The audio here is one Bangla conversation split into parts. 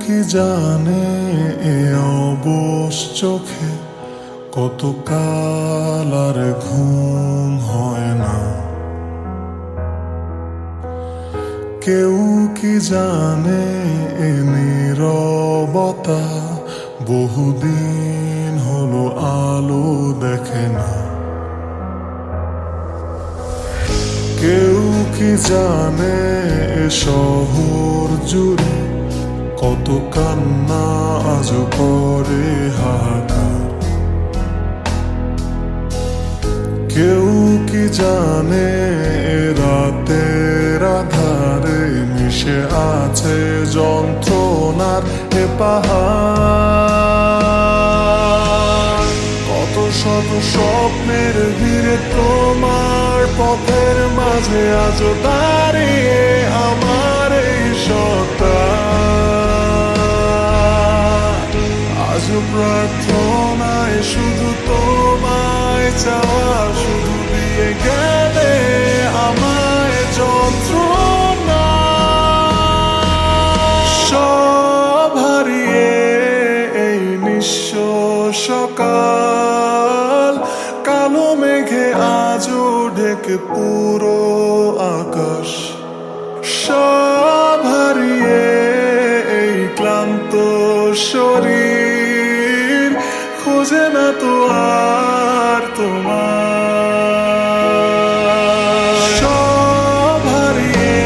কি জানে এ অবশ চোখে কত কাল আর ঘুম হয় না। কেউ কি জানে এ নীরবতা বহুদিন হলো আলো দেখে না। কেউ কি জানে এ শহর জুড়ে কত কান্না আজ করে হাহাকার। কেউ কি জানে এ রাতের আধারে মিশে আছে যন্ত্রণার এ পাহাড়। কত শত স্বপ্নের ভিড়ে তোমার পথের মাঝে আজ দাঁড়িয়ে আমার এই সত্তা। আজ প্রার্থনায় শুধু তোমায় চাওয়া, শুধু দিয়ে গেলে আমায় যন্ত্রণা। সব হারিয়ে এই নিঃস্ব সকাল, কালো মেঘে আজও ঢেকে পুরো আকাশ। সব হারিয়ে এই ক্লান্ত শরীর খোঁজে না তো আর তোমার। সব হারিয়ে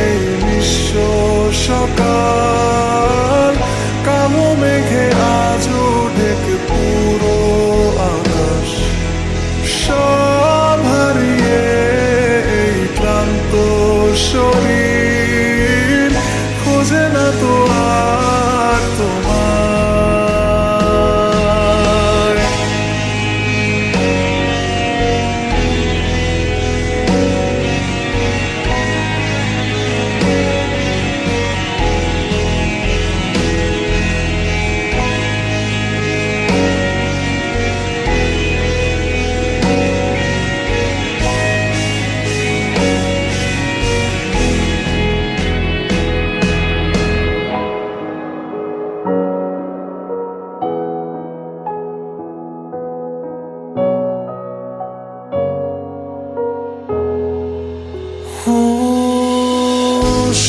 এই নিঃস্ব সকাল, কালো মেঘে আজও ঢেকে পুরো আকাশ। সব হারিয়ে এই ক্লান্ত শরীর খোঁজে না তো আর তোমার।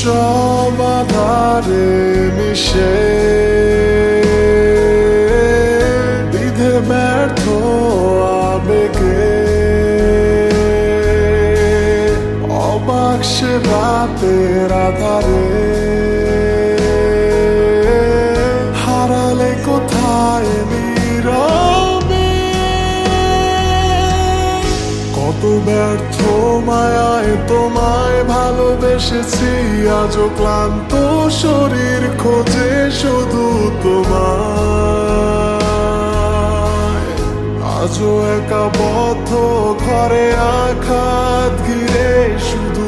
সব আধারে মিশে বিধে ব্যর্থ আবেগে অবাক সে রাতের আধারে হারালে কোথায় নীরবে। কত ব্যর্থ মায়ায় তোমায় ভালোবেসেছি, আজও ক্লান্ত শরীর খোঁজে শুধু তোমায়। আজও একা বদ্ধ ঘরে আঘাত ঘিরে শুধু